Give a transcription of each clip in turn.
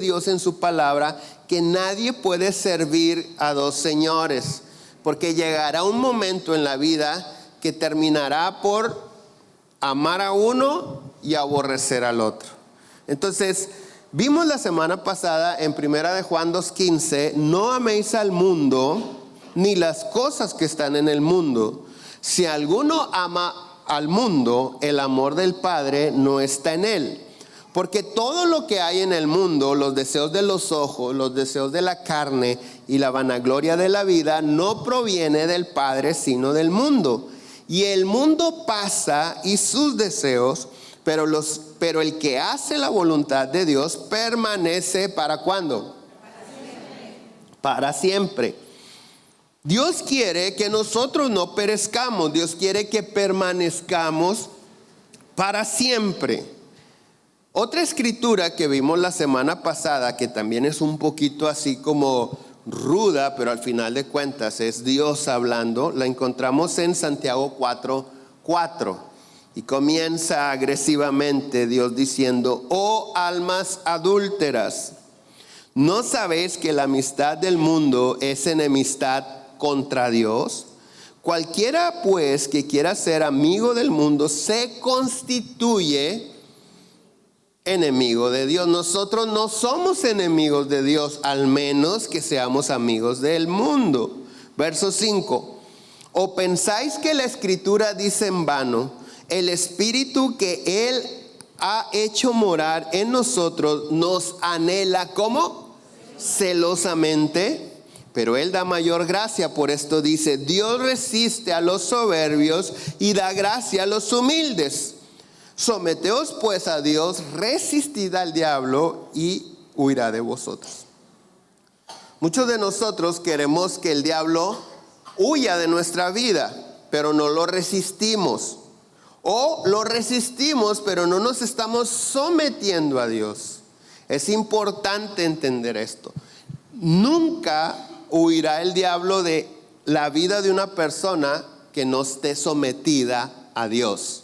Dios en su palabra que nadie puede servir a dos señores, porque llegará un momento en la vida que terminará por amar a uno y aborrecer al otro. Entonces, vimos la semana pasada en 1 de Juan 2:15, no améis al mundo ni las cosas que están en el mundo. Si alguno ama al mundo, el amor del Padre no está en él. Porque todo lo que hay en el mundo, los deseos de los ojos, los deseos de la carne y la vanagloria de la vida, no proviene del Padre, sino del mundo. Y el mundo pasa y sus deseos, pero el que hace la voluntad de Dios permanece ¿para cuándo? Para siempre. Dios quiere que nosotros no perezcamos, Dios quiere que permanezcamos para siempre. Otra escritura que vimos la semana pasada, que también es un poquito así como ruda, pero al final de cuentas es Dios hablando, la encontramos en Santiago 4:4. Y comienza agresivamente Dios diciendo: oh almas adúlteras, ¿no sabéis que la amistad del mundo es enemistad contra Dios? Cualquiera pues que quiera ser amigo del mundo se constituye enemigo de Dios. Nosotros no somos enemigos de Dios, al menos que seamos amigos del mundo. Verso 5. ¿O pensáis que la Escritura dice en vano: el Espíritu que Él ha hecho morar en nosotros nos anhela ¿cómo? Celosamente? Pero Él da mayor gracia. Por esto dice: Dios resiste a los soberbios y da gracia a los humildes. Someteos pues a Dios, resistid al diablo y huirá de vosotros. Muchos de nosotros queremos que el diablo huya de nuestra vida, pero no lo resistimos. O lo resistimos, pero no nos estamos sometiendo a Dios. Es importante entender esto. Nunca huirá el diablo de la vida de una persona que no esté sometida a Dios.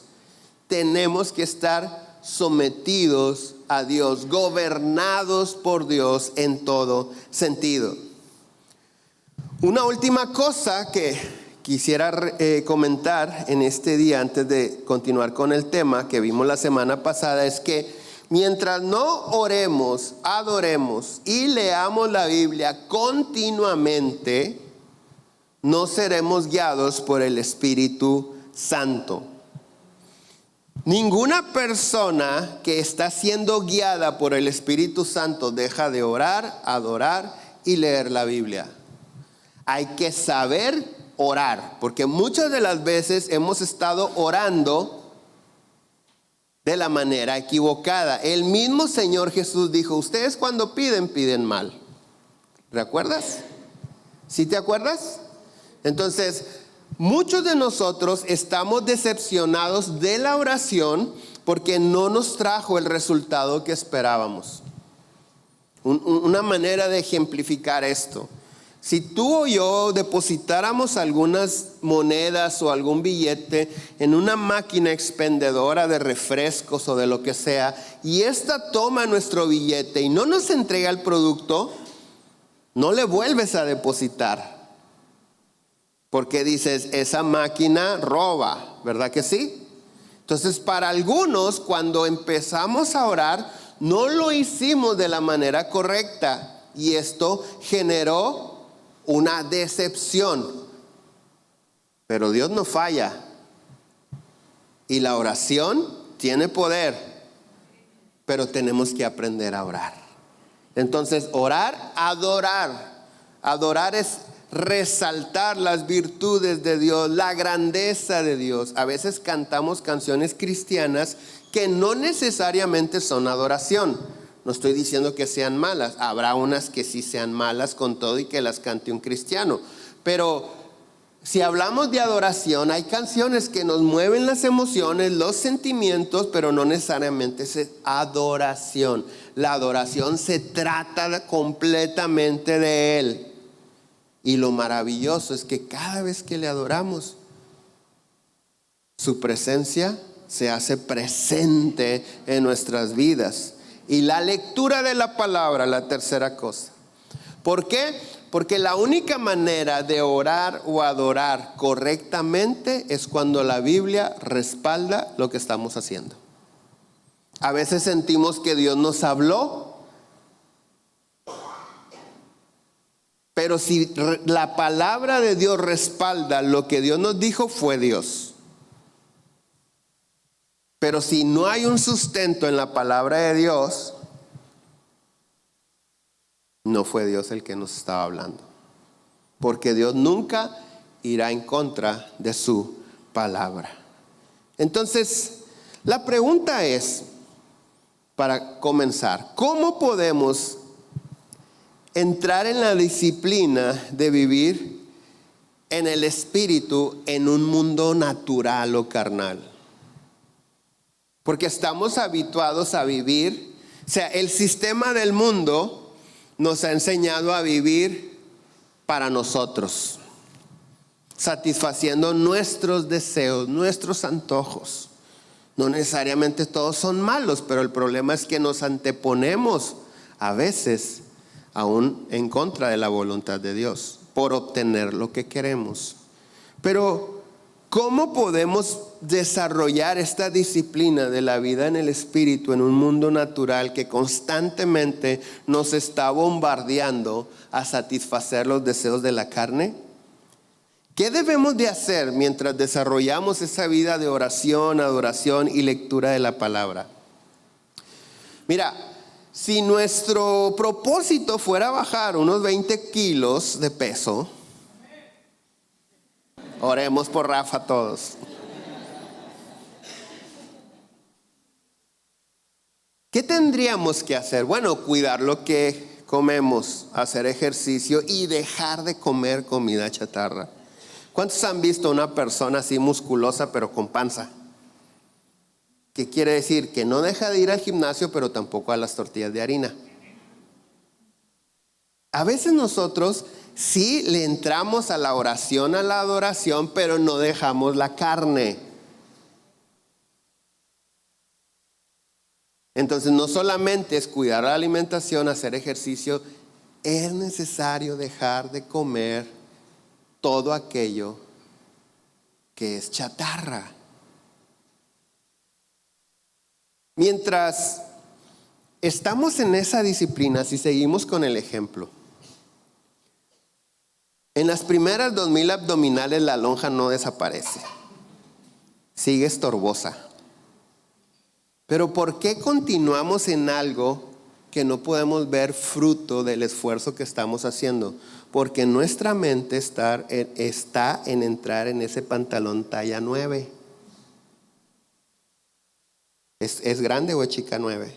Tenemos que estar sometidos a Dios, gobernados por Dios en todo sentido. Una última cosa que quisiera comentar en este día antes de continuar con el tema que vimos la semana pasada es que mientras no oremos, adoremos y leamos la Biblia continuamente, no seremos guiados por el Espíritu Santo. Ninguna persona que está siendo guiada por el Espíritu Santo deja de orar, adorar y leer la Biblia. Hay que saber orar, porque muchas de las veces hemos estado orando de la manera equivocada. El mismo Señor Jesús dijo: ustedes cuando piden, piden mal. ¿Recuerdas? ¿Sí te acuerdas? Entonces, muchos de nosotros estamos decepcionados de la oración porque no nos trajo el resultado que esperábamos. Una manera de ejemplificar esto: si tú o yo depositáramos algunas monedas o algún billete en una máquina expendedora de refrescos o de lo que sea, y esta toma nuestro billete y no nos entrega el producto, no le vuelves a depositar. Porque dices, esa máquina roba, ¿verdad que sí? Entonces, para algunos, cuando empezamos a orar, no lo hicimos de la manera correcta. Y esto generó una decepción. Pero Dios no falla. Y la oración tiene poder. Pero tenemos que aprender a orar. Entonces, orar, adorar. Adorar es resaltar las virtudes de Dios, la grandeza de Dios. A veces cantamos canciones cristianas que no necesariamente son adoración. No estoy diciendo que sean malas. Habrá unas que sí sean malas con todo y que las cante un cristiano. Pero si hablamos de adoración, hay canciones que nos mueven las emociones, los sentimientos, pero no necesariamente es adoración. La adoración se trata completamente de Él. Y lo maravilloso es que cada vez que le adoramos, su presencia se hace presente en nuestras vidas. Y la lectura de la palabra, la tercera cosa. ¿Por qué? Porque la única manera de orar o adorar correctamente es cuando la Biblia respalda lo que estamos haciendo. A veces sentimos que Dios nos habló, pero si la palabra de Dios respalda lo que Dios nos dijo, fue Dios. Pero si no hay un sustento en la palabra de Dios, no fue Dios el que nos estaba hablando. Porque Dios nunca irá en contra de su palabra. Entonces, la pregunta es, para comenzar, ¿cómo podemos entrar en la disciplina de vivir en el espíritu en un mundo natural o carnal? Porque estamos habituados a vivir, o sea, el sistema del mundo nos ha enseñado a vivir para nosotros, satisfaciendo nuestros deseos, nuestros antojos. No necesariamente todos son malos, pero el problema es que nos anteponemos a veces aún en contra de la voluntad de Dios por obtener lo que queremos. Pero ¿cómo podemos desarrollar esta disciplina de la vida en el espíritu en un mundo natural que constantemente nos está bombardeando a satisfacer los deseos de la carne? ¿Qué debemos de hacer mientras desarrollamos esa vida de oración, adoración y lectura de la palabra? Mira, si nuestro propósito fuera bajar unos 20 kilos de peso, oremos por Rafa todos. ¿Qué tendríamos que hacer? Bueno, cuidar lo que comemos, hacer ejercicio y dejar de comer comida chatarra. ¿Cuántos han visto a una persona así musculosa pero con panza? ¿Qué quiere decir? Que no deja de ir al gimnasio pero tampoco a las tortillas de harina. A veces nosotros sí le entramos a la oración, a la adoración, pero no dejamos la carne. Entonces no solamente es cuidar la alimentación, hacer ejercicio, es necesario dejar de comer todo aquello que es chatarra. Mientras estamos en esa disciplina, si seguimos con el ejemplo, en las primeras 2000 abdominales la lonja no desaparece, sigue estorbosa. Pero ¿por qué continuamos en algo que no podemos ver fruto del esfuerzo que estamos haciendo? Porque nuestra mente está en entrar en ese pantalón talla 9. ¿Es grande o es chica 9?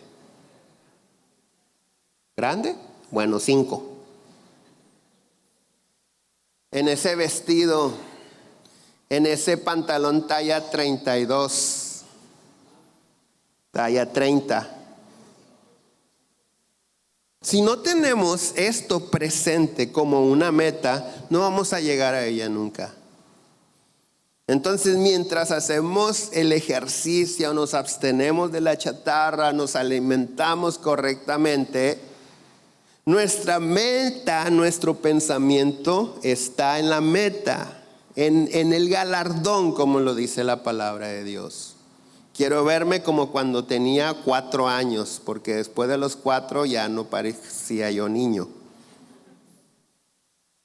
¿Grande? Bueno, 5. En ese vestido, en ese pantalón talla 32, talla 30. Si no tenemos esto presente como una meta, no vamos a llegar a ella nunca. Entonces, mientras hacemos el ejercicio, nos abstenemos de la chatarra, nos alimentamos correctamente, nuestra meta, nuestro pensamiento está en la meta, en el galardón, como lo dice la palabra de Dios. Quiero verme como cuando tenía 4 años, porque después de los 4 ya no parecía yo niño.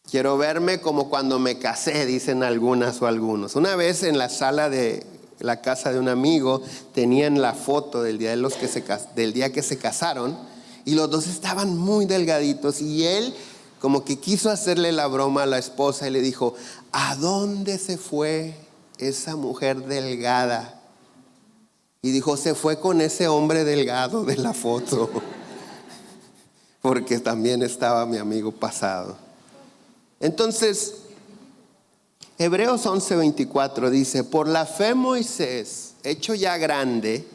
Quiero verme como cuando me casé, dicen algunas o algunos. Una vez en la sala de la casa de un amigo tenían la foto del día que se casaron, y los dos estaban muy delgaditos, y él como que quiso hacerle la broma a la esposa y le dijo: ¿a dónde se fue esa mujer delgada? Y dijo: se fue con ese hombre delgado de la foto. Porque también estaba mi amigo pasado. Entonces, Hebreos 11:24 dice: por la fe Moisés, hecho ya grande,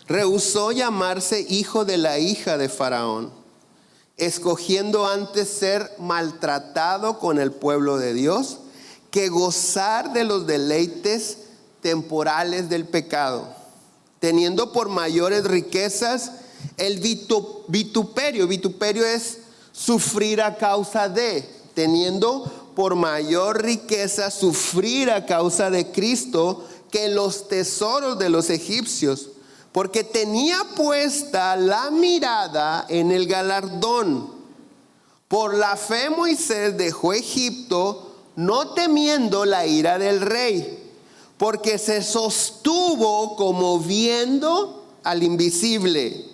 rehusó llamarse hijo de la hija de Faraón, escogiendo antes ser maltratado con el pueblo de Dios que gozar de los deleites temporales del pecado, teniendo por mayores riquezas El vituperio es sufrir a causa de, teniendo por mayor riqueza sufrir a causa de Cristo que los tesoros de los egipcios, porque tenía puesta la mirada en el galardón. Por la fe Moisés dejó Egipto, no temiendo la ira del rey, porque se sostuvo como viendo al invisible.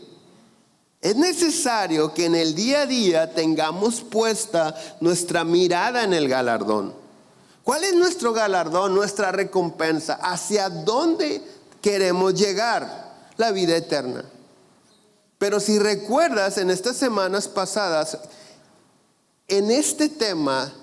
Es necesario que en el día a día tengamos puesta nuestra mirada en el galardón. ¿Cuál es nuestro galardón, nuestra recompensa? ¿Hacia dónde queremos llegar? La vida eterna. Pero si recuerdas, en estas semanas pasadas, en este tema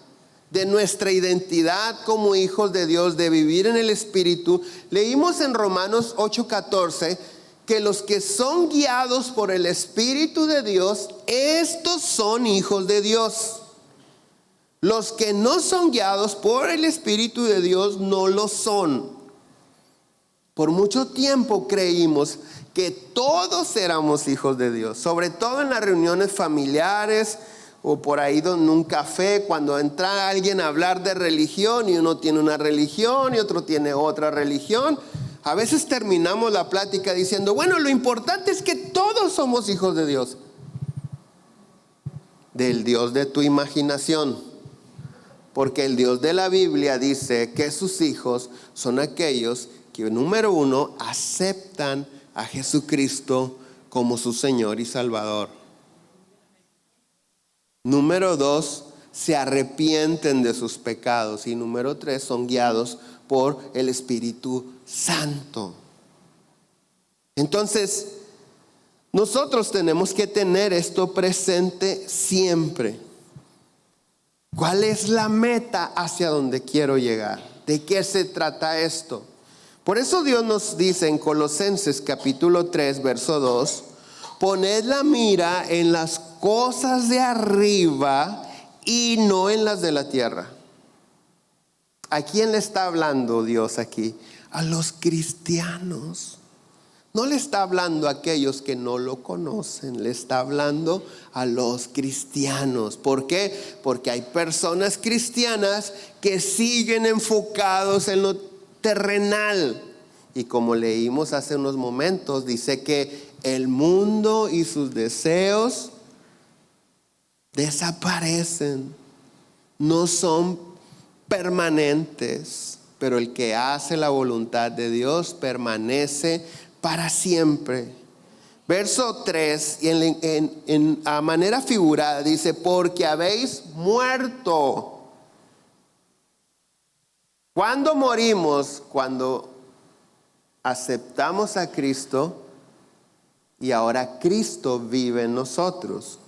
de nuestra identidad como hijos de Dios, de vivir en el Espíritu, leímos en Romanos 8:14 que los que son guiados por el Espíritu de Dios, estos son hijos de Dios. Los que no son guiados por el Espíritu de Dios no lo son. Por mucho tiempo creímos que todos éramos hijos de Dios, sobre todo en las reuniones familiares o por ahí en un café, cuando entra alguien a hablar de religión y uno tiene una religión y otro tiene otra religión. A veces terminamos la plática diciendo, bueno, lo importante es que todos somos hijos de Dios. Del Dios de tu imaginación. Porque el Dios de la Biblia dice que sus hijos son aquellos que, número uno, aceptan a Jesucristo como su Señor y Salvador. Número dos, se arrepienten de sus pecados. Y número tres, son guiados por el Espíritu Santo. Entonces, nosotros tenemos que tener esto presente siempre. ¿Cuál es la meta hacia donde quiero llegar? ¿De qué se trata esto? Por eso Dios nos dice en Colosenses capítulo 3, verso 2, poned la mira en las cosas de arriba y no en las de la tierra. ¿A quién le está hablando Dios aquí? A los cristianos. No le está hablando a aquellos que no lo conocen, le está hablando a los cristianos. ¿Por qué? Porque hay personas cristianas que siguen enfocados en lo terrenal. Y como leímos hace unos momentos, dice que el mundo y sus deseos desaparecen, no son permanentes, pero el que hace la voluntad de Dios permanece para siempre. Verso 3, y a manera figurada dice, porque habéis muerto. ¿Cuándo morimos? Cuando aceptamos a Cristo y ahora Cristo vive en nosotros.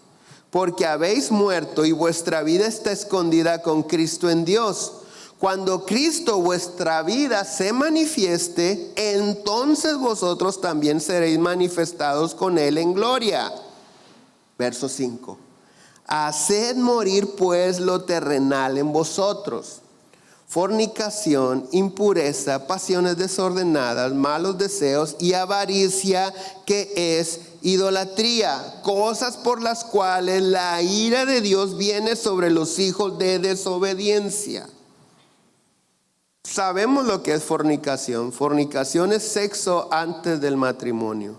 Porque habéis muerto y vuestra vida está escondida con Cristo en Dios. Cuando Cristo vuestra vida se manifieste, entonces vosotros también seréis manifestados con Él en gloria. Verso 5. Haced morir pues lo terrenal en vosotros: fornicación, impureza, pasiones desordenadas, malos deseos y avaricia, que es idolatría, cosas por las cuales la ira de Dios viene sobre los hijos de desobediencia. Sabemos lo que es fornicación. Fornicación es sexo antes del matrimonio.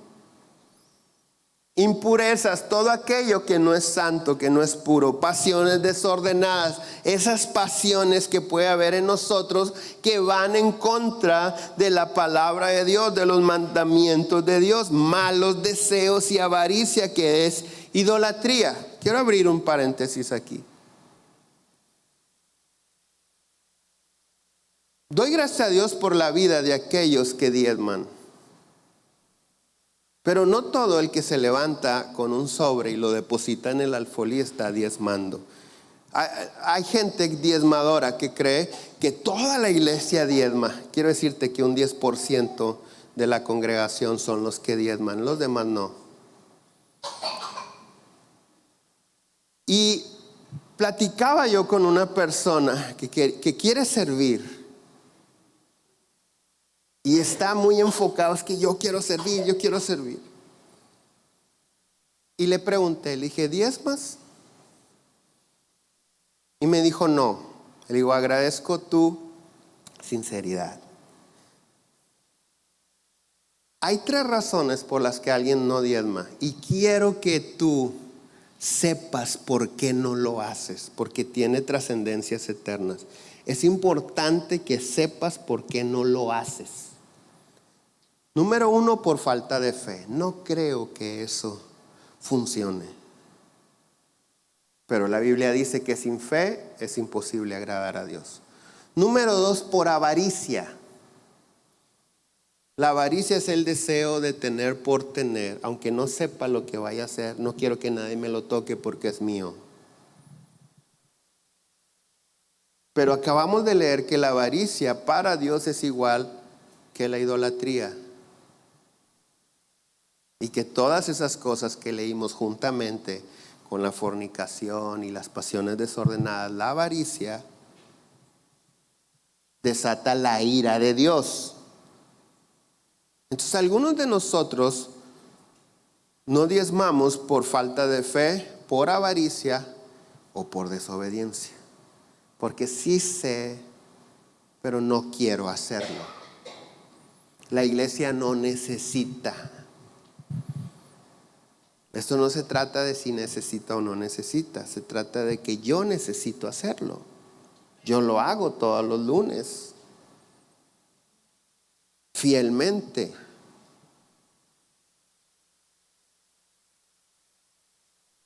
Impurezas, todo aquello que no es santo, que no es puro. Pasiones desordenadas, esas pasiones que puede haber en nosotros que van en contra de la palabra de Dios, de los mandamientos de Dios. Malos deseos y avaricia, que es idolatría. Quiero abrir un paréntesis aquí. Doy gracias a Dios por la vida de aquellos que diezman. Pero no todo el que se levanta con un sobre y lo deposita en el alfolí está diezmando. Hay gente diezmadora que cree que toda la iglesia diezma. Quiero decirte que un 10% de la congregación son los que diezman, los demás no. Y platicaba yo con una persona que quiere servir. Y está muy enfocado, es que yo quiero servir. Y le pregunté, le dije, ¿diezmas? Y me dijo, no. Le digo, agradezco tu sinceridad. Hay 3 razones por las que alguien no diezma. Y quiero que tú sepas por qué no lo haces, porque tiene trascendencias eternas. Es importante que sepas por qué no lo haces. Número 1, por falta de fe. No creo que eso funcione. Pero la Biblia dice que sin fe es imposible agradar a Dios. Número 2, por avaricia. La avaricia es el deseo de tener por tener, aunque no sepa lo que vaya a hacer. No quiero que nadie me lo toque porque es mío. Pero acabamos de leer que la avaricia para Dios es igual que la idolatría. Y que todas esas cosas que leímos juntamente con la fornicación y las pasiones desordenadas, la avaricia desata la ira de Dios. Entonces algunos de nosotros no diezmamos por falta de fe, por avaricia o por desobediencia. Porque sí sé, pero no quiero hacerlo. La iglesia no necesita. Esto no se trata de si necesita o no necesita. Se trata de que yo necesito hacerlo. Yo lo hago todos los lunes. Fielmente.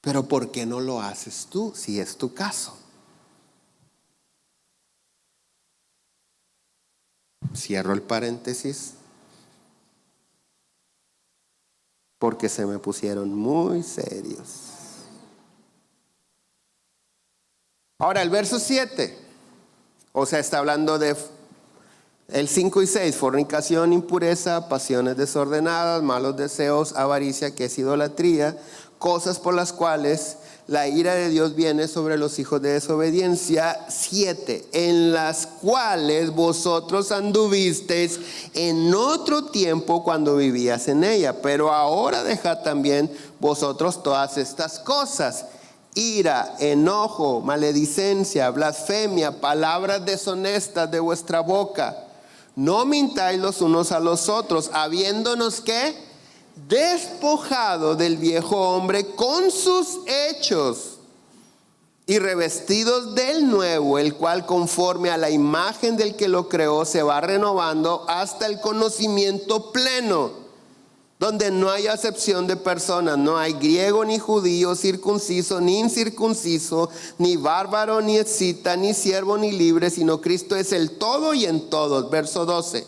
Pero ¿por qué no lo haces tú si es tu caso? Cierro el paréntesis porque se me pusieron muy serios. Ahora el verso 7, o sea, está hablando de el 5 y 6, fornicación, impureza, pasiones desordenadas, malos deseos, avaricia, que es idolatría, cosas por las cuales la ira de Dios viene sobre los hijos de desobediencia. 7, en las cuales vosotros anduvisteis en otro tiempo cuando vivías en ella, pero ahora dejad también vosotros todas estas cosas: ira, enojo, maledicencia, blasfemia, palabras deshonestas de vuestra boca. No mintáis los unos a los otros, habiéndonos ¿qué? Despojado del viejo hombre con sus hechos y revestidos del nuevo, el cual conforme a la imagen del que lo creó se va renovando hasta el conocimiento pleno, donde no hay acepción de personas, no hay griego ni judío, circunciso ni incircunciso, ni bárbaro ni escita, ni siervo ni libre, sino Cristo es el todo y en todos. Verso 12.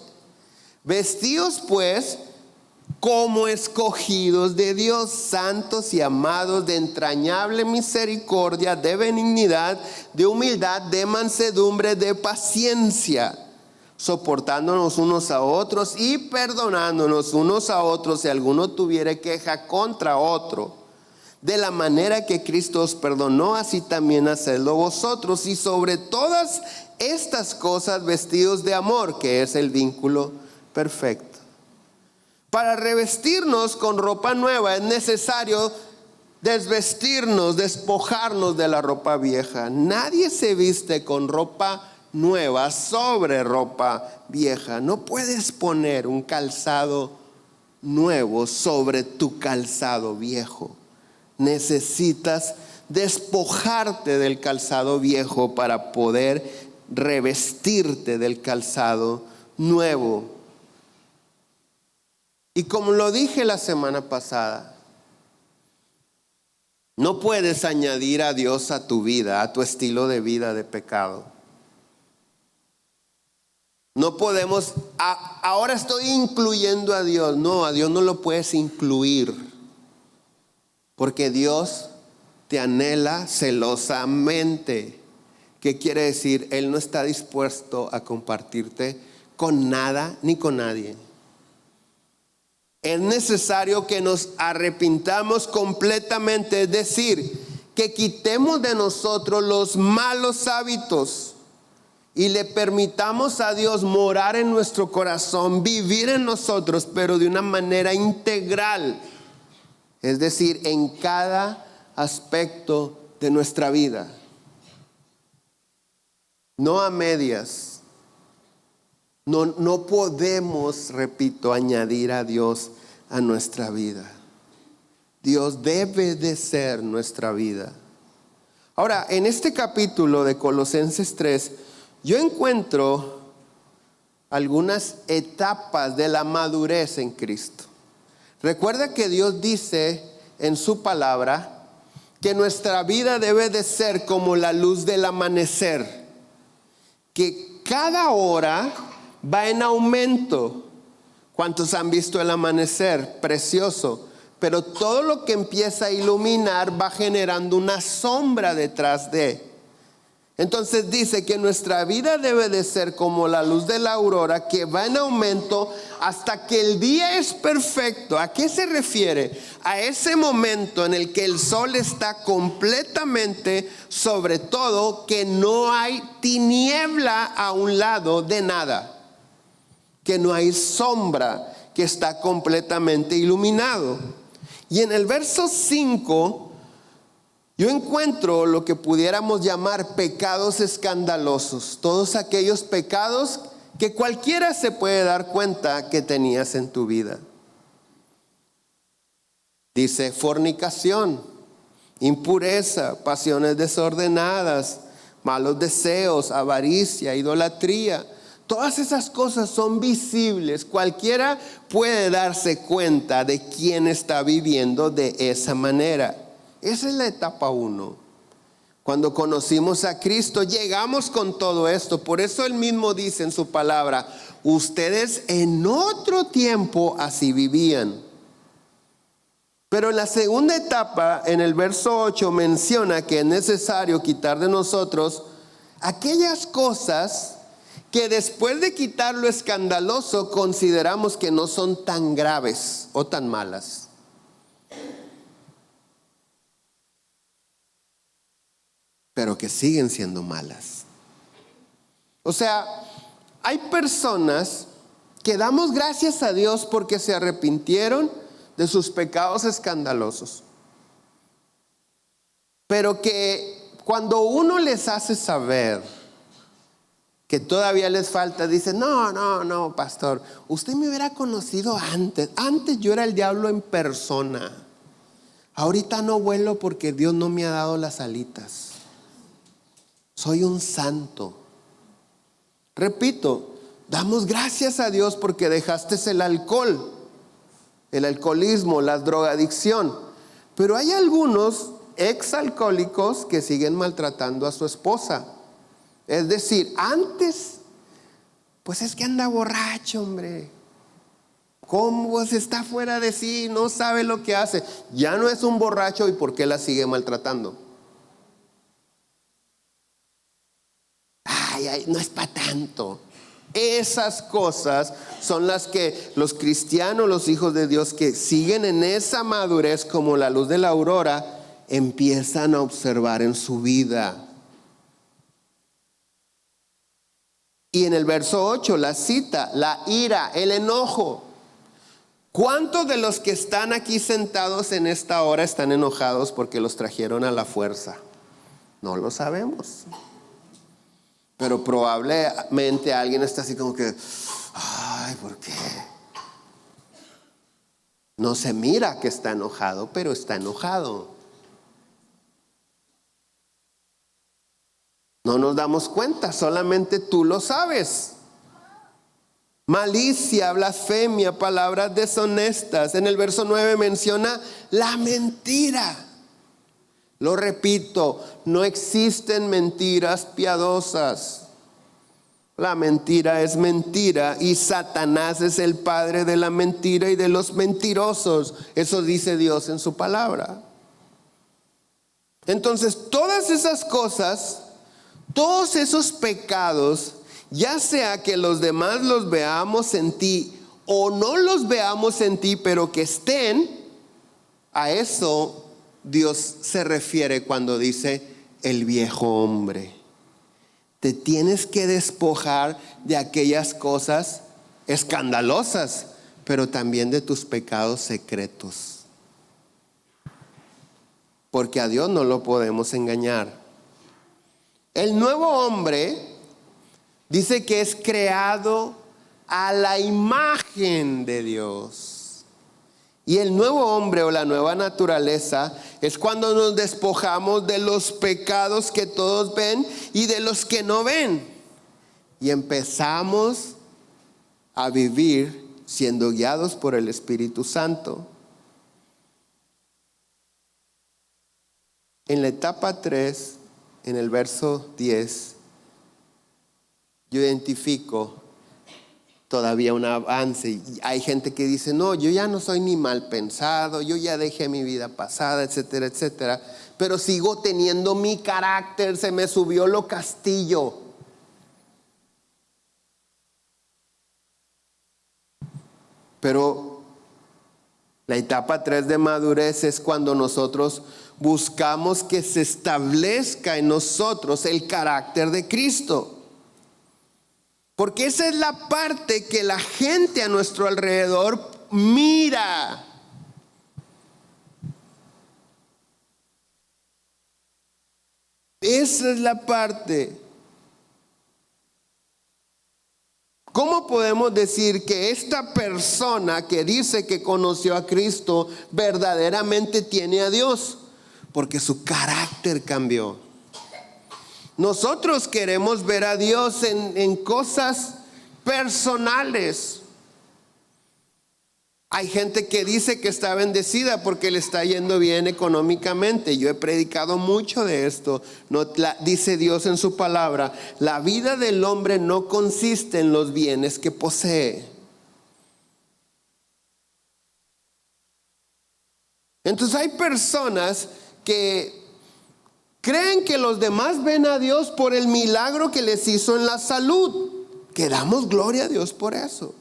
Vestíos pues como escogidos de Dios, santos y amados, de entrañable misericordia, de benignidad, de humildad, de mansedumbre, de paciencia, soportándonos unos a otros y perdonándonos unos a otros si alguno tuviere queja contra otro. De la manera que Cristo os perdonó, así también hacedlo vosotros. Y sobre todas estas cosas vestidos de amor, que es el vínculo perfecto. Para revestirnos con ropa nueva es necesario desvestirnos, despojarnos de la ropa vieja. Nadie se viste con ropa nueva sobre ropa vieja. No puedes poner un calzado nuevo sobre tu calzado viejo. Necesitas despojarte del calzado viejo para poder revestirte del calzado nuevo. Y como lo dije la semana pasada, no puedes añadir a Dios a tu vida, a tu estilo de vida de pecado. No podemos, ahora estoy incluyendo a Dios. No, a Dios no lo puedes incluir, porque Dios te anhela celosamente. ¿Qué quiere decir? Él no está dispuesto a compartirte con nada ni con nadie. Es necesario que nos arrepintamos completamente, es decir, que quitemos de nosotros los malos hábitos y le permitamos a Dios morar en nuestro corazón, vivir en nosotros, pero de una manera integral. Es decir, en cada aspecto de nuestra vida. No a medias. No podemos, repito, añadir a Dios a nuestra vida. Dios debe de ser nuestra vida. Ahora, en este capítulo de Colosenses 3, yo encuentro algunas etapas de la madurez en Cristo. Recuerda que Dios dice en su palabra que nuestra vida debe de ser como la luz del amanecer, que cada hora va en aumento. ¿Cuántos han visto el amanecer? Precioso. Pero todo lo que empieza a iluminar va generando una sombra detrás de. Entonces dice que nuestra vida debe de ser como la luz de la aurora, que va en aumento hasta que el día es perfecto. ¿A qué se refiere? A ese momento en el que el sol está completamente sobre todo, que no hay tiniebla a un lado de nada, que no hay sombra, que está completamente iluminado. Y en el verso 5 yo encuentro lo que pudiéramos llamar pecados escandalosos, todos aquellos pecados que cualquiera se puede dar cuenta que tenías en tu vida. Dice fornicación, impureza, pasiones desordenadas, malos deseos, avaricia, idolatría. Todas esas cosas son visibles. Cualquiera puede darse cuenta de quién está viviendo de esa manera. Esa es la etapa 1. Cuando conocimos a Cristo, llegamos con todo esto. Por eso Él mismo dice en su palabra: ustedes en otro tiempo así vivían. Pero en la segunda etapa, en el verso 8, menciona que es necesario quitar de nosotros aquellas cosas que después de quitar lo escandaloso consideramos que no son tan graves o tan malas. Pero que siguen siendo malas. O sea, hay personas que damos gracias a Dios porque se arrepintieron de sus pecados escandalosos. Pero que cuando uno les hace saber que todavía les falta, dicen: no, pastor, usted me hubiera conocido antes. Antes yo era el diablo en persona. Ahorita no vuelo porque Dios no me ha dado las alitas. Soy un santo. Repito, damos gracias a Dios porque dejaste el alcohol, el alcoholismo, la drogadicción. Pero hay algunos exalcohólicos que siguen maltratando a su esposa. Es decir, antes, pues es que anda borracho, hombre. ¿Cómo se está fuera de sí? No sabe lo que hace. Ya no es un borracho, ¿y por qué la sigue maltratando? Ay, no es para tanto. Esas cosas son las que los cristianos, los hijos de Dios que siguen en esa madurez como la luz de la aurora, empiezan a observar en su vida. Y en el verso 8 la cita, la ira, el enojo. ¿Cuántos de los que están aquí sentados en esta hora están enojados porque los trajeron a la fuerza? No lo sabemos. Pero probablemente alguien está así como que: ay, ¿por qué? No se mira que está enojado, pero está enojado. No nos damos cuenta, solamente tú lo sabes. Malicia, blasfemia, palabras deshonestas. En el verso 9 menciona la mentira. Lo repito, no existen mentiras piadosas. La mentira es mentira y Satanás es el padre de la mentira y de los mentirosos. Eso dice Dios en su palabra. Entonces, todas esas cosas, todos esos pecados, ya sea que los demás los veamos en ti o no los veamos en ti, pero que estén, a eso Dios se refiere cuando dice el viejo hombre. Te tienes que despojar de aquellas cosas escandalosas, pero también de tus pecados secretos. porque a Dios no lo podemos engañar. El nuevo hombre dice que es creado a la imagen de Dios. Y el nuevo hombre o la nueva naturaleza es cuando nos despojamos de los pecados que todos ven y de los que no ven. Y empezamos a vivir siendo guiados por el Espíritu Santo. En la etapa 3, en el verso 10, yo identifico todavía un avance. Hay gente que dice, no, yo ya no soy ni mal pensado, yo ya dejé mi vida pasada, etcétera, etcétera, pero sigo teniendo mi carácter, se me subió lo castillo. Pero la etapa 3 de madurez es cuando nosotros buscamos que se establezca en nosotros el carácter de Cristo. Porque esa es la parte que la gente a nuestro alrededor mira. Esa es la parte. ¿Cómo podemos decir que esta persona que dice que conoció a Cristo verdaderamente tiene a Dios? Porque su carácter cambió. Nosotros queremos ver a Dios en cosas personales. Hay gente que dice que está bendecida porque le está yendo bien económicamente. Yo he predicado mucho de esto. Dice Dios en su palabra, la vida del hombre no consiste en los bienes que posee. Entonces hay personas que creen que los demás ven a Dios por el milagro que les hizo en la salud. Que damos gloria a Dios por eso.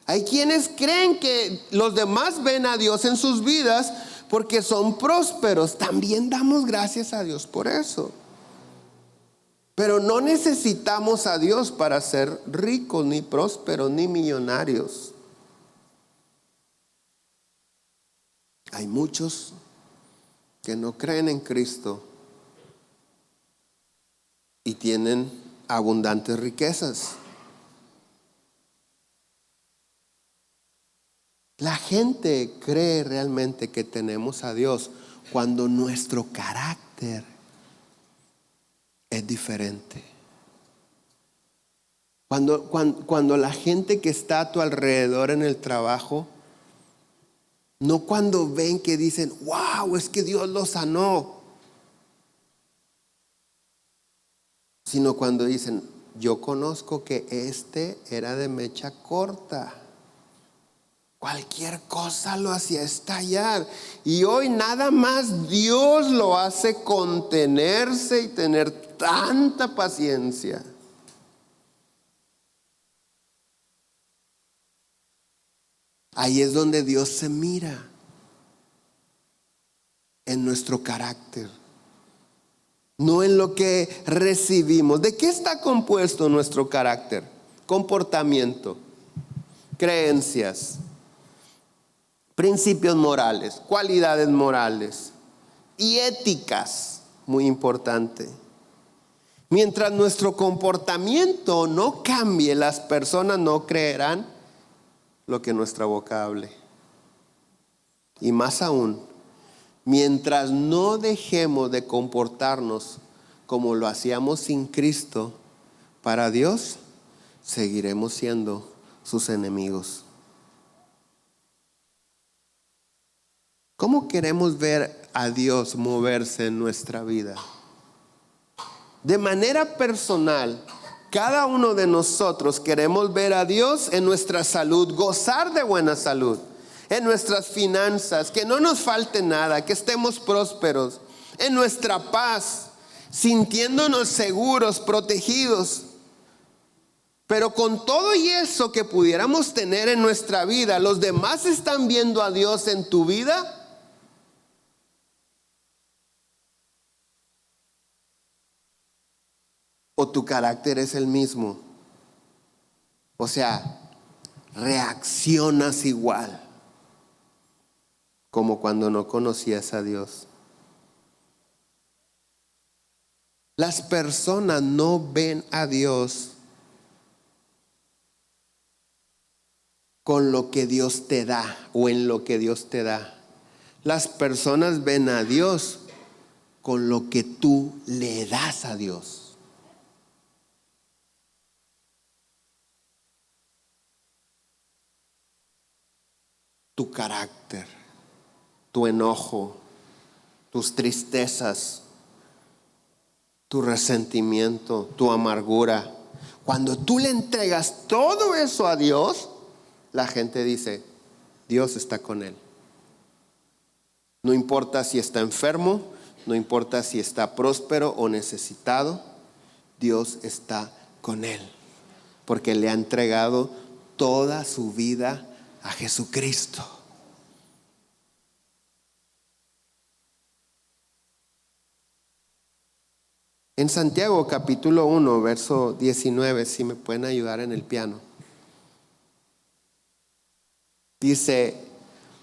Hay quienes creen que los demás ven a Dios en sus vidas porque son prósperos. También damos gracias a Dios por eso. Pero no necesitamos a Dios para ser ricos, ni prósperos, ni millonarios. Hay muchos que no creen en Cristo y tienen abundantes riquezas. La gente cree realmente que tenemos a Dios cuando nuestro carácter es diferente. Cuando la gente que está a tu alrededor en el trabajo, no cuando ven que dicen, wow, es que Dios lo sanó, sino cuando dicen, yo conozco que este era de mecha corta. Cualquier cosa lo hacía estallar. Y hoy nada más Dios lo hace contenerse y tener tanta paciencia. Ahí es donde Dios se mira en nuestro carácter, no en lo que recibimos. ¿De qué está compuesto nuestro carácter? Comportamiento, creencias, principios morales, cualidades morales y éticas, muy importante. Mientras nuestro comportamiento no cambie, las personas no creerán lo que nuestra boca hable. Y más aún, mientras no dejemos de comportarnos como lo hacíamos sin Cristo, para Dios seguiremos siendo sus enemigos. ¿Cómo queremos ver a Dios moverse en nuestra vida? De manera personal, cada uno de nosotros queremos ver a Dios en nuestra salud, gozar de buena salud, en nuestras finanzas, que no nos falte nada, que estemos prósperos, en nuestra paz, sintiéndonos seguros, protegidos. Pero con todo y eso que pudiéramos tener en nuestra vida, ¿los demás están viendo a Dios en tu vida? ¿O tu carácter es el mismo? O sea, reaccionas igual como cuando no conocías a Dios. Las personas no ven a Dios con lo que Dios te da o en lo que Dios te da. Las personas ven a Dios con lo que tú le das a Dios. Tu carácter, tu enojo, tus tristezas, tu resentimiento, tu amargura. Cuando tú le entregas todo eso a Dios, la gente dice, Dios está con él. No importa si está enfermo, no importa si está próspero o necesitado, Dios está con él, porque le ha entregado toda su vida a Jesucristo. En Santiago capítulo 1, verso 19, si me pueden ayudar en el piano. Dice,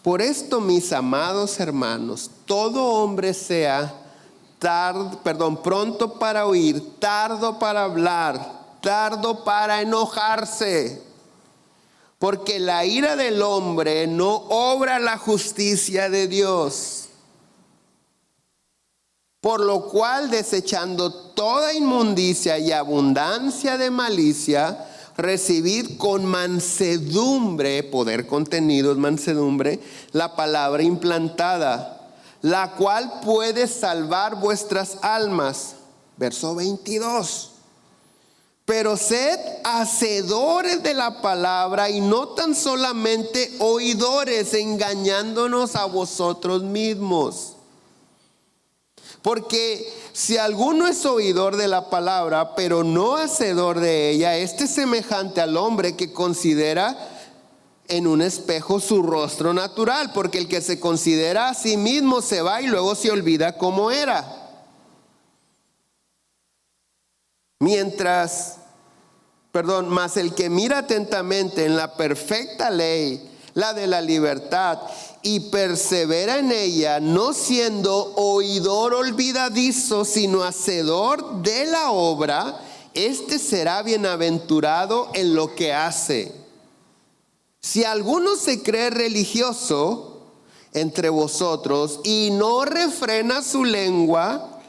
por esto, mis amados hermanos, todo hombre sea pronto para oír, tardo para hablar, tardo para enojarse, porque la ira del hombre no obra la justicia de Dios. Por lo cual, desechando toda inmundicia y abundancia de malicia, recibid con mansedumbre, poder contenido es mansedumbre, la palabra implantada, la cual puede salvar vuestras almas. Verso 22. Pero sed hacedores de la palabra y no tan solamente oidores, engañándonos a vosotros mismos. Porque si alguno es oidor de la palabra, pero no hacedor de ella, este es semejante al hombre que considera en un espejo su rostro natural, porque el que se considera a sí mismo se va y luego se olvida cómo era. Mas el que mira atentamente en la perfecta ley, la de la libertad, y persevera en ella, no siendo oidor olvidadizo, sino hacedor de la obra, este será bienaventurado en lo que hace. Si alguno se cree religioso entre vosotros y no refrena su lengua,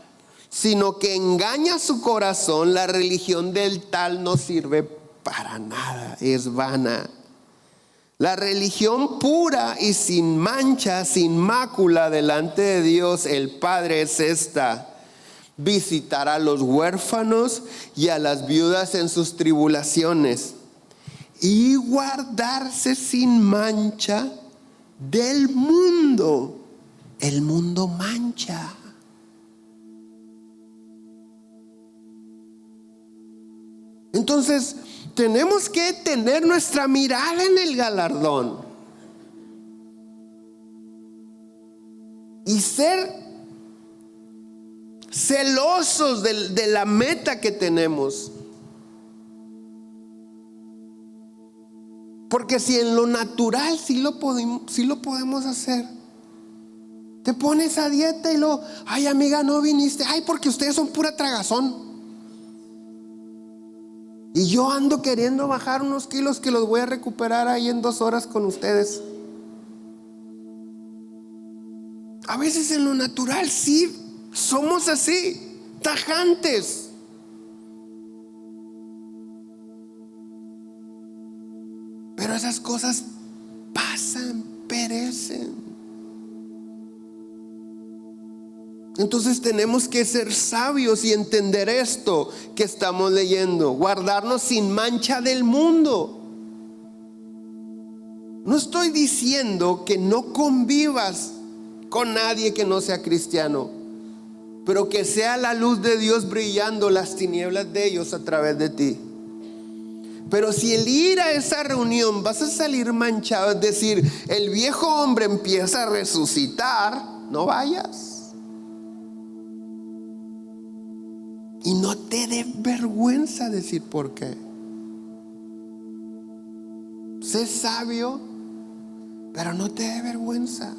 sino que engaña su corazón, la religión del tal no sirve para nada, es vana. La religión pura y sin mancha, sin mácula delante de Dios el Padre es esta: visitar a los huérfanos y a las viudas en sus tribulaciones y guardarse sin mancha del mundo. El mundo mancha. Entonces, tenemos que tener nuestra mirada en el galardón y ser celosos de la meta que tenemos. Porque si en lo natural sí lo podemos hacer. Te pones a dieta y luego, ay amiga, no viniste, ay porque ustedes son pura tragazón. Y yo ando queriendo bajar unos kilos que los voy a recuperar ahí en 2 horas con ustedes. A veces en lo natural sí somos así, tajantes. Pero esas cosas pasan, perecen. Entonces tenemos que ser sabios y entender esto que estamos leyendo, guardarnos sin mancha del mundo. No estoy diciendo que no convivas con nadie que no sea cristiano, pero que sea la luz de Dios brillando las tinieblas de ellos a través de ti. Pero si el ir a esa reunión vas a salir manchado, es decir, el viejo hombre empieza a resucitar, no vayas. Y no te dé vergüenza decir por qué. Sé sabio, pero no te dé vergüenza.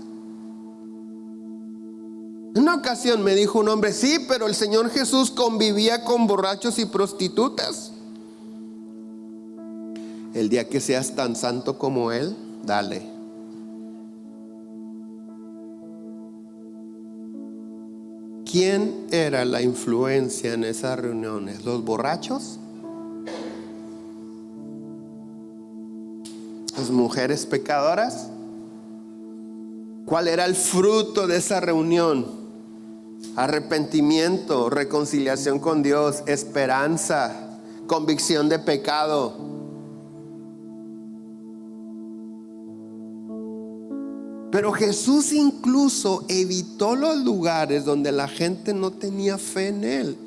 En una ocasión me dijo un hombre: sí, pero el Señor Jesús convivía con borrachos y prostitutas. El día que seas tan santo como Él, dale. ¿Quién era la influencia en esas reuniones? ¿Los borrachos? ¿Las mujeres pecadoras? ¿Cuál era el fruto de esa reunión? Arrepentimiento, reconciliación con Dios, esperanza, convicción de pecado. Pero Jesús incluso evitó los lugares donde la gente no tenía fe en Él.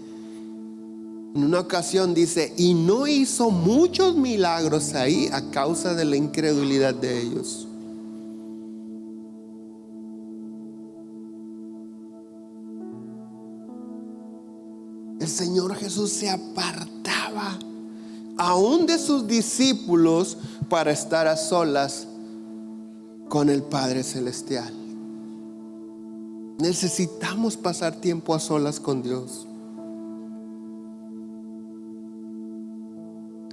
En una ocasión dice: y no hizo muchos milagros ahí a causa de la incredulidad de ellos. El Señor Jesús se apartaba aún de sus discípulos para estar a solas con el Padre Celestial. Necesitamos pasar tiempo a solas con Dios.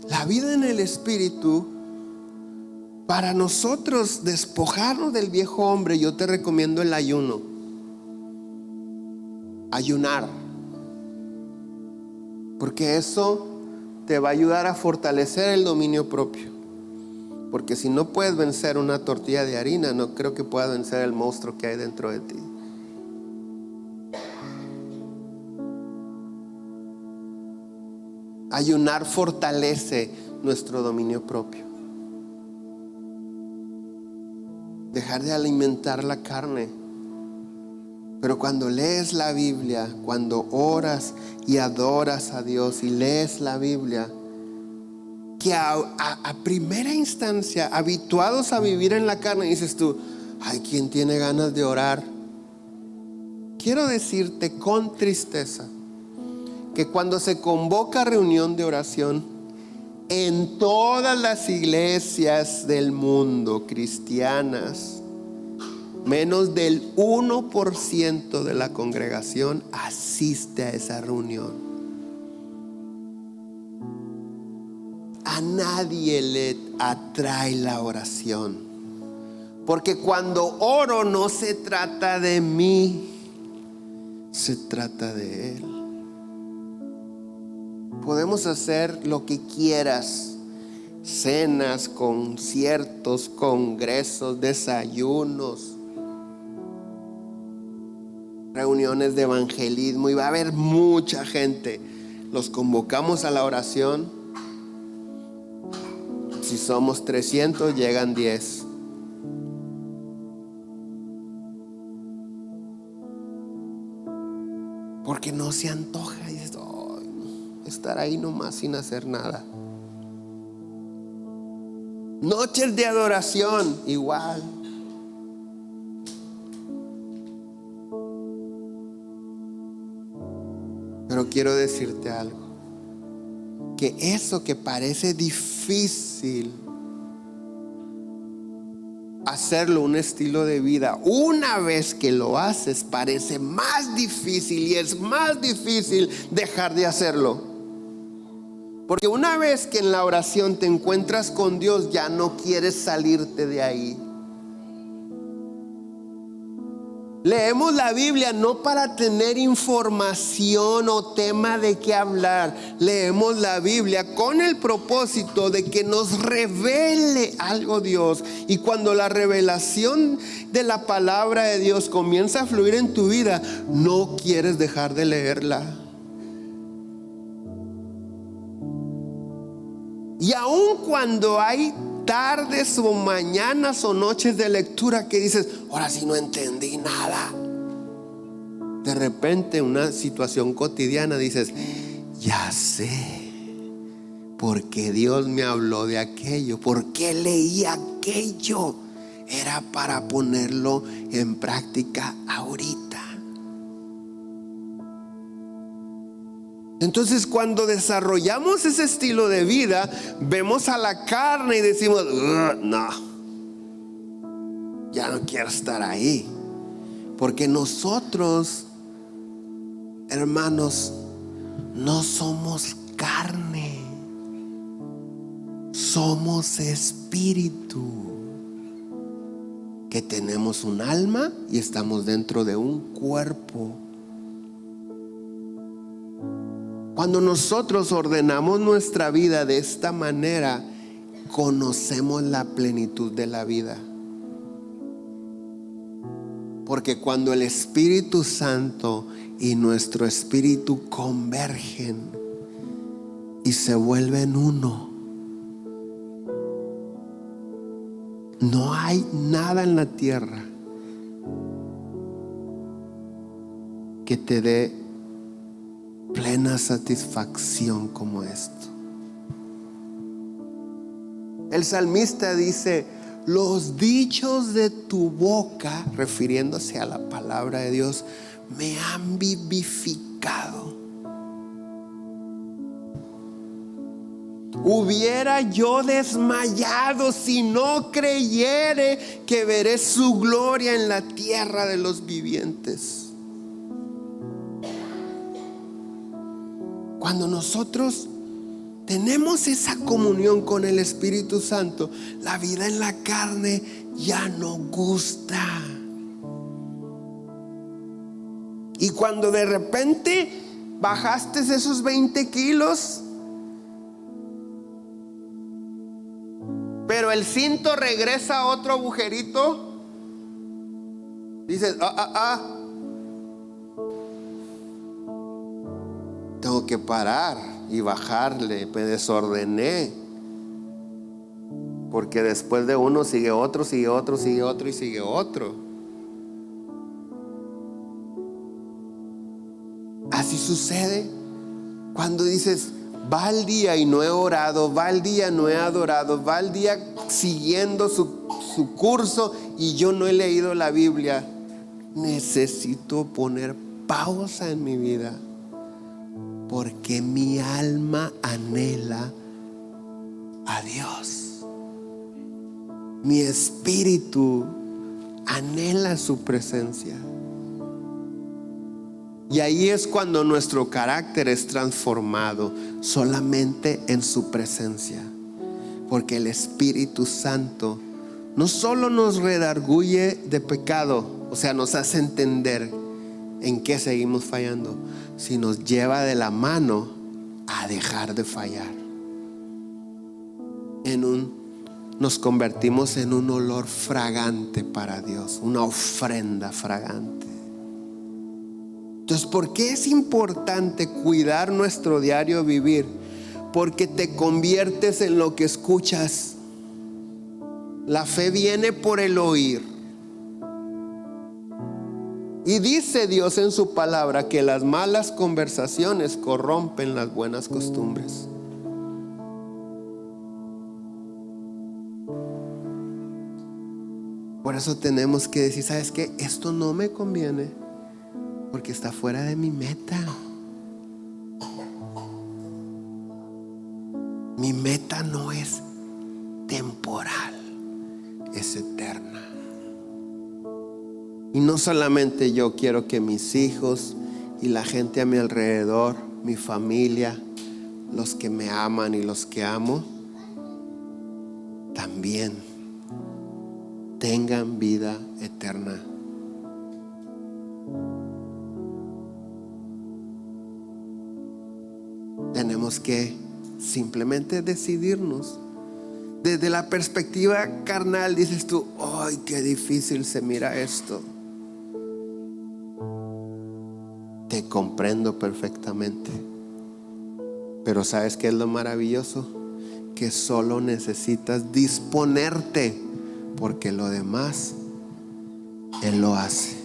La vida en el Espíritu, para nosotros despojarnos del viejo hombre, yo te recomiendo el ayuno. Ayunar, porque eso te va a ayudar a fortalecer el dominio propio. Porque si no puedes vencer una tortilla de harina, no creo que puedas vencer el monstruo que hay dentro de ti. Ayunar fortalece nuestro dominio propio. Dejar de alimentar la carne. Pero cuando lees la Biblia, cuando oras y adoras a Dios y lees la Biblia, que a primera instancia, habituados a vivir en la carne, dices tú: ay, ¿quién tiene ganas de orar? Quiero decirte con tristeza que cuando se convoca reunión de oración en todas las iglesias del mundo cristianas, menos del 1% de la congregación asiste a esa reunión. A nadie le atrae la oración, porque cuando oro no se trata de mí, se trata de Él. Podemos hacer lo que quieras: cenas, conciertos, congresos, desayunos, reuniones de evangelismo, y va a haber mucha gente. Los convocamos a la oración. Si somos 300, llegan 10. Porque no se antoja. Y dices: oh, estar ahí nomás sin hacer nada. Noches de adoración, igual. Pero quiero decirte algo: que eso que parece difícil hacerlo un estilo de vida, una vez que lo haces parece más difícil, y es más difícil dejar de hacerlo. Porque una vez que en la oración te encuentras con Dios, ya no quieres salirte de ahí. Leemos la Biblia no para tener información o tema de qué hablar. Leemos la Biblia con el propósito de que nos revele algo Dios. Y cuando la revelación de la palabra de Dios comienza a fluir en tu vida, no quieres dejar de leerla. Y aun cuando hay tardes o mañanas o noches de lectura que dices: ahora sí no entendí nada, de repente una situación cotidiana dices: ya sé por qué Dios me habló de aquello, por qué leí aquello. Era para ponerlo en práctica ahorita. Entonces, cuando desarrollamos ese estilo de vida, vemos a la carne y decimos: no, ya no quiero estar ahí. Porque nosotros Hermanos, no somos carne, somos espíritu, que tenemos un alma y estamos dentro de un cuerpo. Cuando nosotros ordenamos nuestra vida de esta manera, conocemos la plenitud de la vida. Porque cuando el Espíritu Santo y nuestro espíritu convergen y se vuelven uno, no hay nada en la tierra que te dé plena satisfacción como esto. El salmista dice: los dichos de tu boca, refiriéndose a la palabra de Dios, me han vivificado. Hubiera yo desmayado si no creyere que veré su gloria en la tierra de los vivientes. Cuando nosotros tenemos esa comunión con el Espíritu Santo, la vida en la carne ya no gusta. Y cuando de repente bajaste esos 20 kilos, pero el cinto regresa a otro agujerito, dices: tengo que parar y bajarle. Me desordené, porque después de uno sigue otro, sigue otro, sigue otro y sigue otro. Así sucede cuando dices: va el día y no he orado, va el día, no he adorado, va el día siguiendo su curso y yo no he leído la Biblia. Necesito poner pausa en mi vida, porque mi alma anhela a Dios. Mi espíritu anhela su presencia. Y ahí es cuando nuestro carácter es transformado, solamente en su presencia. Porque el Espíritu Santo no solo nos redarguye de pecado, o sea, nos hace entender en qué seguimos fallando, sino nos lleva de la mano a dejar de fallar. Nos convertimos en un olor fragante para Dios, una ofrenda fragante. Entonces, ¿por qué es importante cuidar nuestro diario vivir? Porque te conviertes en lo que escuchas. La fe viene por el oír. Y dice Dios en su palabra que las malas conversaciones corrompen las buenas costumbres. Por eso tenemos que decir: ¿sabes qué? Esto no me conviene, porque está fuera de mi meta. Mi meta no es temporal, es eterna. Y no solamente yo quiero que mis hijos y la gente a mi alrededor, mi familia, los que me aman y los que amo, también tengan vida eterna. Tenemos que simplemente decidirnos. Desde la perspectiva carnal dices tú: ¡ay, qué difícil se mira esto! Te comprendo perfectamente. Pero ¿sabes qué es lo maravilloso? Que solo necesitas disponerte, porque lo demás Él lo hace.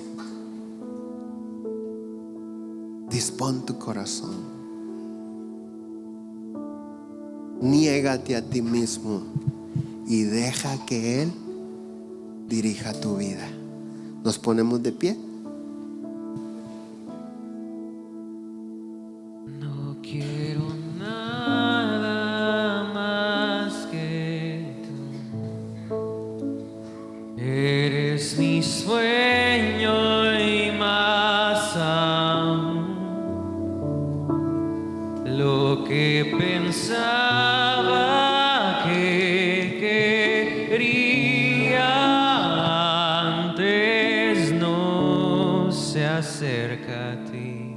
Dispón tu corazón. Niégate a ti mismo y deja que Él dirija tu vida. Nos ponemos de pie. No quiero nada más que tú. Eres mi sueño y más aún. lo que pensaba que quería antes no se acerca a ti.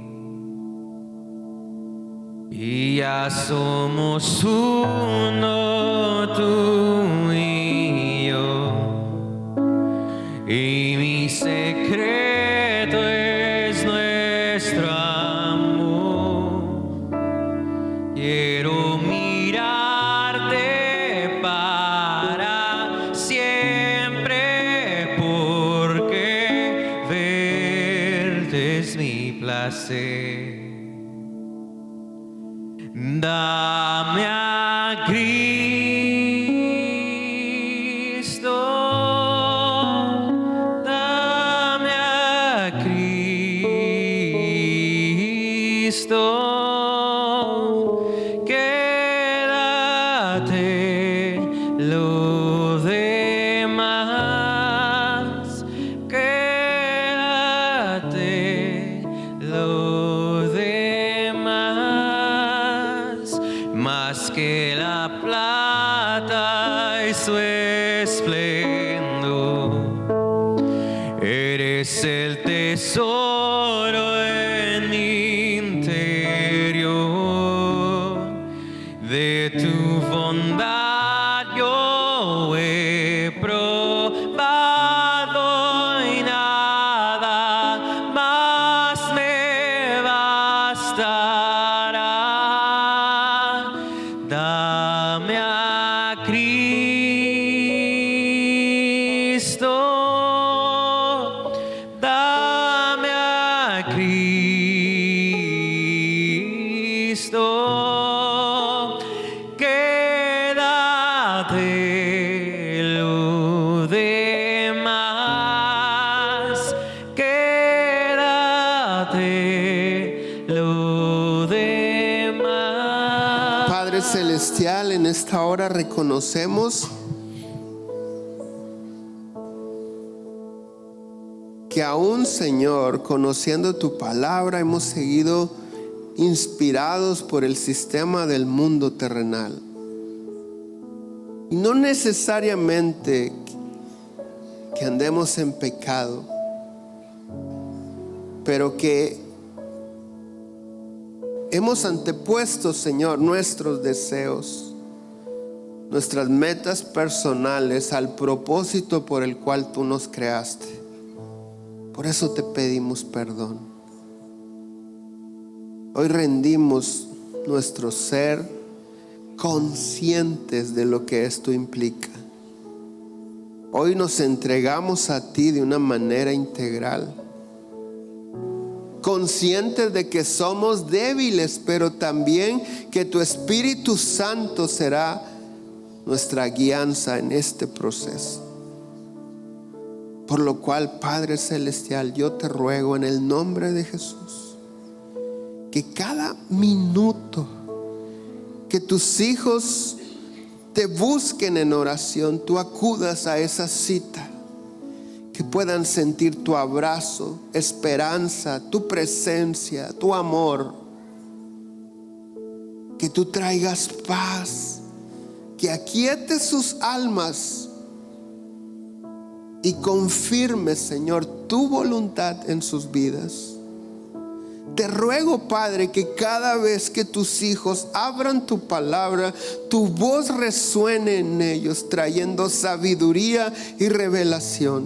Y ya somos uno, tú y yo, y mi secreto es nuestro amor. Quiero mirarte para siempre, porque verte es mi placer. Dame a Cristo, dame a Cristo, quédate lo demás, quédate lo demás, más que la plata y su esplendor. Eres el tesoro en mi interior. De tu bondad yo he probado y nada más me bastará. Dame a Cristo, dame a Cristo, quédate lo demás, quédate lo demás. Padre Celestial, en esta hora reconocemos que aún, Señor, conociendo tu palabra, hemos seguido inspirados por el sistema del mundo terrenal. Y no necesariamente que andemos en pecado, pero que hemos antepuesto, Señor, nuestros deseos, nuestras metas personales al propósito por el cual tú nos creaste. Por eso te pedimos perdón. Hoy rendimos nuestro ser conscientes de lo que esto implica. Hoy nos entregamos a ti de una manera integral, conscientes de que somos débiles, pero también que tu Espíritu Santo será nuestra guianza en este proceso. Por lo cual, Padre Celestial, yo te ruego en el nombre de Jesús, que cada minuto que tus hijos te busquen en oración, tú acudas a esa cita, que puedan sentir tu abrazo, esperanza, tu presencia, tu amor, que tú traigas paz, que aquietes sus almas y confirme, Señor, tu voluntad en sus vidas. Te ruego, Padre, que cada vez que tus hijos abran tu palabra, tu voz resuene en ellos, trayendo sabiduría y revelación.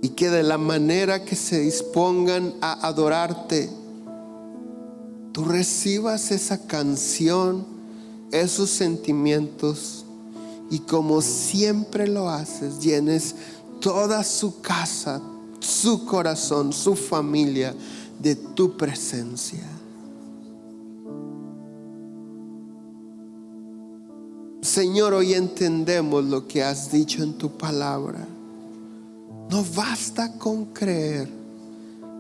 Y que de la manera que se dispongan a adorarte, tú recibas esa canción, esos sentimientos, y como siempre lo haces, llenes toda su casa, su corazón, su familia de tu presencia. Señor, hoy entendemos lo que has dicho en tu palabra. No basta con creer.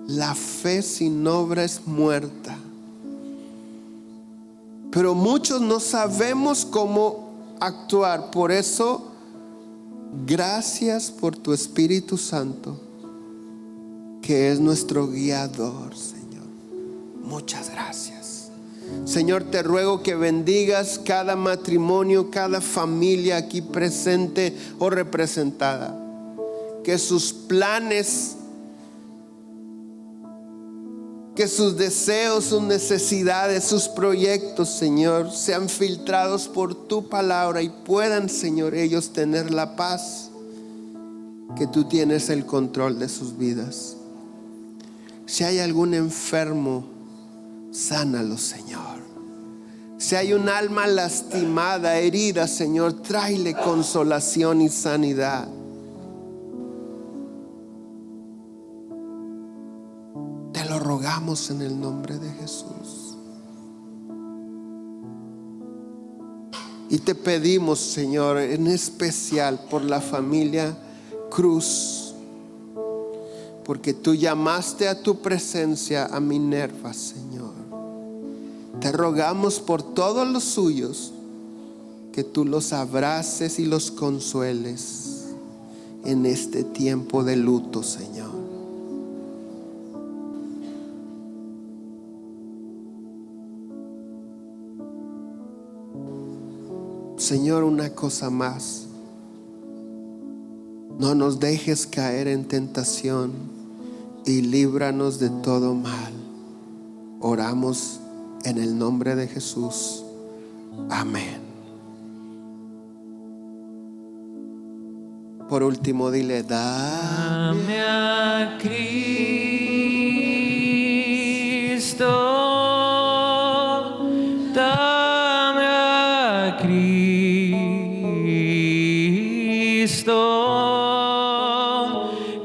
La fe sin obra es muerta. Pero muchos no sabemos cómo actuar. Por eso, gracias por tu Espíritu Santo, que es nuestro guiador, Señor. Muchas gracias. Señor, te ruego que bendigas cada matrimonio, cada familia aquí presente o representada. Que sus planes, que sus deseos, sus necesidades, sus proyectos, Señor, sean filtrados por tu palabra y puedan, Señor, ellos tener la paz que tú tienes el control de sus vidas. Si hay algún enfermo, sánalo, Señor. Si hay un alma lastimada, herida, Señor, tráele consolación y sanidad. Te lo rogamos en el nombre de Jesús. Y te pedimos, Señor, en especial por la familia Cruz, porque tú llamaste a tu presencia a Minerva, Señor. Te rogamos por todos los suyos, que tú los abraces y los consueles en este tiempo de luto, Señor. Señor, una cosa más. No nos dejes caer en tentación y líbranos de todo mal. Oramos en el nombre de Jesús. Amén. Por último, dile: Dame a Cristo, dame a Cristo,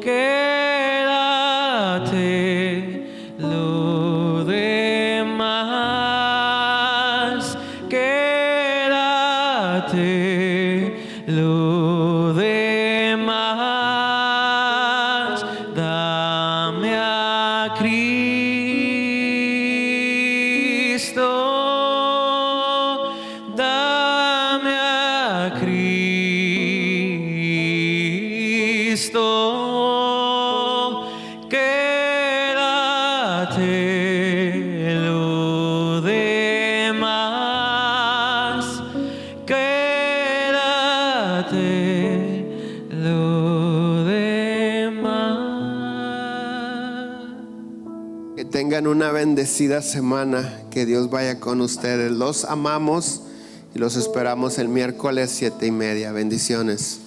quédate lo demás, quédate lo demás, dame a Cristo, dame a Cristo, quédate lo demás, quédate lo demás. que tengan una bendecida semana. Que Dios vaya con ustedes. Los amamos y los esperamos el miércoles 7:30. Bendiciones.